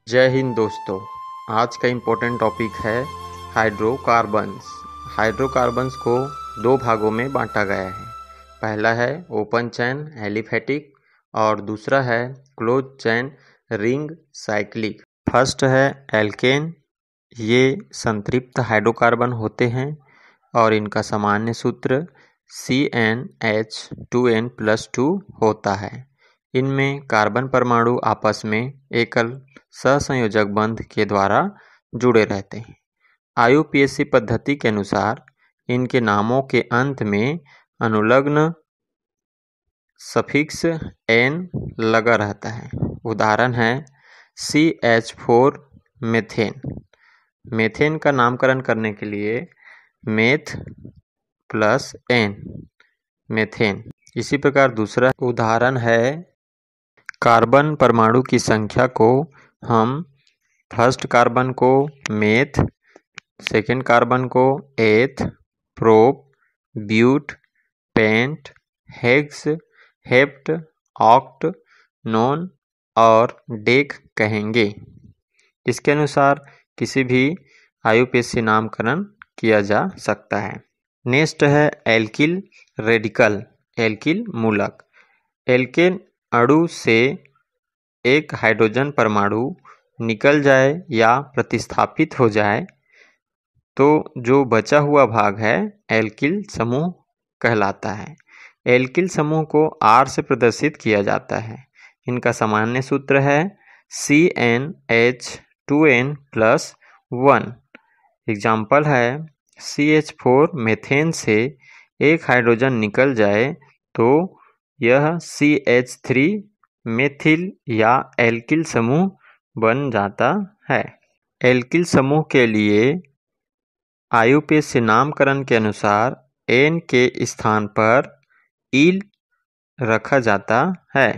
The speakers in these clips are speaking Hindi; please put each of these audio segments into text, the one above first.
जय हिंद दोस्तों। आज का इम्पोर्टेंट टॉपिक है हाइड्रोकार्बन्स। हाइड्रोकार्बन्स को दो भागों में बांटा गया है। पहला है ओपन चैन एलिफैटिक और दूसरा है क्लोज चैन रिंग साइक्लिक। फर्स्ट है एल्केन। ये संतृप्त हाइड्रोकार्बन होते हैं और इनका सामान्य सूत्र CnH2n+2 होता है। इनमें कार्बन परमाणु आपस में एकल सहसंयोजक बंध के द्वारा जुड़े रहते हैं। IUPAC पद्धति के अनुसार इनके नामों के अंत में अनुलग्न सफिक्स n लगा रहता है। उदाहरण है CH4 मेथेन। मेथेन का नामकरण करने के लिए मेथ प्लस n मेथेन। इसी प्रकार दूसरा उदाहरण है कार्बन परमाणु की संख्या को हम फर्स्ट कार्बन को मेथ, सेकेंड कार्बन को eth, prop, but, pent, hex, hept, oct, non और डेक कहेंगे। इसके अनुसार किसी भी IUPAC नामकरण किया जा सकता है। नेक्स्ट है एल्किल रेडिकल, एल्किल मूलक। एल्केन अणु से एक हाइड्रोजन परमाणु निकल जाए या प्रतिस्थापित हो जाए तो जो बचा हुआ भाग है एल्किल समूह कहलाता है। एल्किल समूह को R से प्रदर्शित किया जाता है। इनका सामान्य सूत्र है CnH2n+1। एग्जाम्पल है CH4 मेथेन से एक हाइड्रोजन निकल जाए तो यह CH3 मेथिल या एल्किल समूह बन जाता है। एल्किल समूह के लिए IUPAC नामकरण के अनुसार N के स्थान पर ईल रखा जाता है।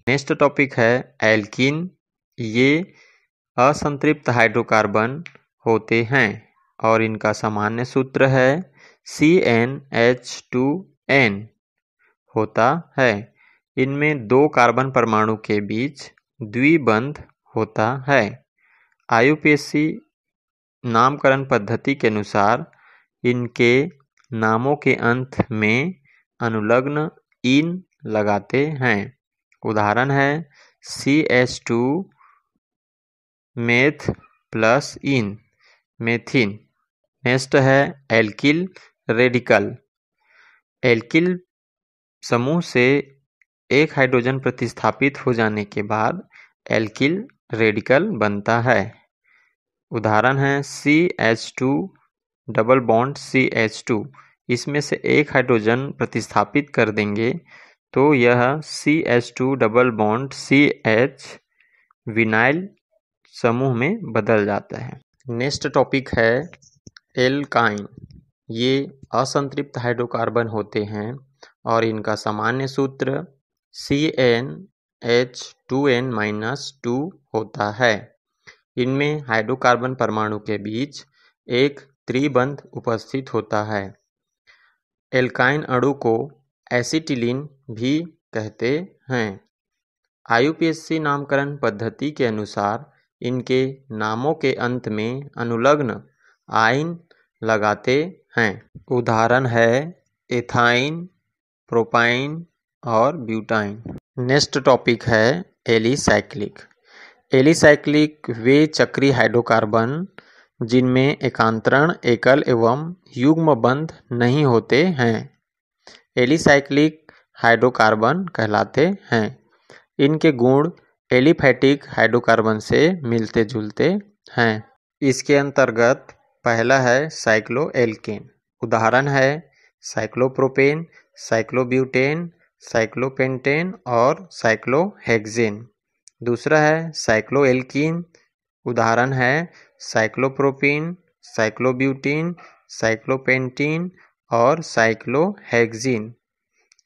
नेक्स्ट टॉपिक है एल्कीन। ये असंतृप्त हाइड्रोकार्बन होते हैं और इनका सामान्य सूत्र है CnH2n होता है। इनमें दो कार्बन परमाणु के बीच द्विबंध होता है। IUPAC नामकरण पद्धति के अनुसार इनके नामों के अंत में अनुलग्न इन लगाते हैं। उदाहरण है CH2 मेथ प्लस इन मेथिन। नेक्स्ट है एल्किल रेडिकल। एल्किल समूह से एक हाइड्रोजन प्रतिस्थापित हो जाने के बाद एल्किल रेडिकल बनता है। उदाहरण है CH2 डबल बॉन्ड CH2। इसमें से एक हाइड्रोजन प्रतिस्थापित कर देंगे तो यह CH2 double bond CH vinyl समूह में बदल जाता है। नेक्स्ट टॉपिक है एल्काइन। ये असंतृप्त हाइड्रोकार्बन होते हैं और इनका सामान्य सूत्र CnH2n-2 होता है। इनमें हाइड्रोकार्बन परमाणु के बीच एक त्रिबंध उपस्थित होता है। एल्काइन अणु को एसिटिलीन भी कहते हैं। IUPAC नामकरण पद्धति के अनुसार इनके नामों के अंत में अनुलग्न आइन लगाते हैं। उदाहरण है एथाइन, प्रोपाइन और ब्यूटाइन। नेक्स्ट टॉपिक है एलिसाइक्लिक। एलिसाइक्लिक वे चक्रीय हाइड्रोकार्बन जिनमें एकांतरण एकल एवं युग्म बंध नहीं होते हैं एलिसाइक्लिक हाइड्रोकार्बन कहलाते हैं। इनके गुण एलिफैटिक हाइड्रोकार्बन से मिलते जुलते हैं। इसके अंतर्गत पहला है साइक्लोएल्केन। उदाहरण है साइक्लोप्रोपेन, साइक्लोब्यूटेन, साइक्लोपेंटेन और साइक्लोहेक्सेन। दूसरा है साइक्लोएल्कीन। उदाहरण है साइक्लोप्रोपीन, साइक्लोब्यूटीन, साइक्लोपेंटीन और साइक्लोहेक्सीन।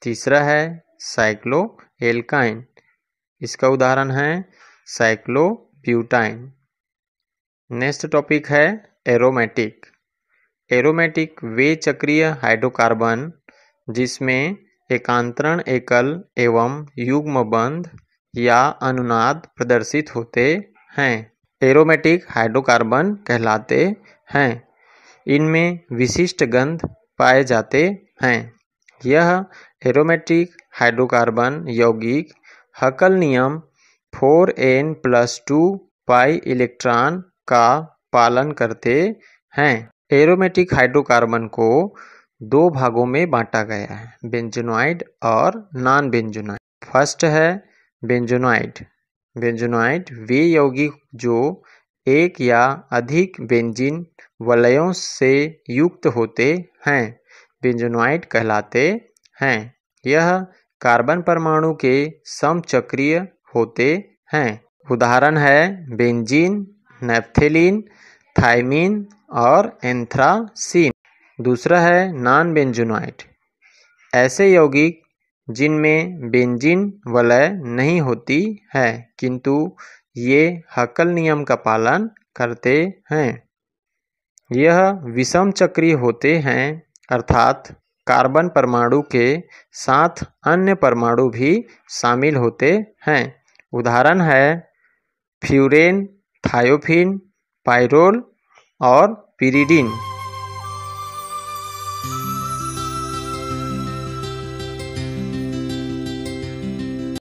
तीसरा है साइक्लोएल्काइन। इसका उदाहरण है साइक्लोब्यूटाइन। नेक्स्ट टॉपिक है एरोमेटिक। एरोमेटिक वे चक्रीय हाइड्रोकार्बन जिसमें एकांतरण एकल एवं युग्म बंध या अनुनाद प्रदर्शित होते हैं। एरोमेटिक हाइड्रोकार्बन कहलाते हैं। इनमें विशिष्ट गंध पाए जाते हैं। यह एरोमेटिक हाइड्रोकार्बन यौगिक हकल नियम 4n+2 पाई इलेक्ट्रॉन का पालन करते हैं। एरोमेटिक हाइड्रोकार्बन को दो भागों में बांटा गया है, बेंजोनाइड और नॉन बेंजोनाइड। फर्स्ट है बेंजोनाइड। बेंजोनाइड वे यौगिक जो एक या अधिक बेंजीन वलयों से युक्त होते हैं, बेंजोनाइड कहलाते हैं। यह कार्बन परमाणु के समचक्रीय होते हैं। उदाहरण है बेंजीन, नैप्थेलीन, थायमीन और एंथ्रासीन। दूसरा है नॉन बेंजोनाइड। ऐसे यौगिक जिनमें बेंजीन वलय नहीं होती है किंतु ये हकल नियम का पालन करते हैं। यह विषम चक्रीय होते हैं, अर्थात कार्बन परमाणु के साथ अन्य परमाणु भी शामिल होते हैं। उदाहरण है फ्यूरेन, थायोफिन, पाइरोल और पिरिडीन।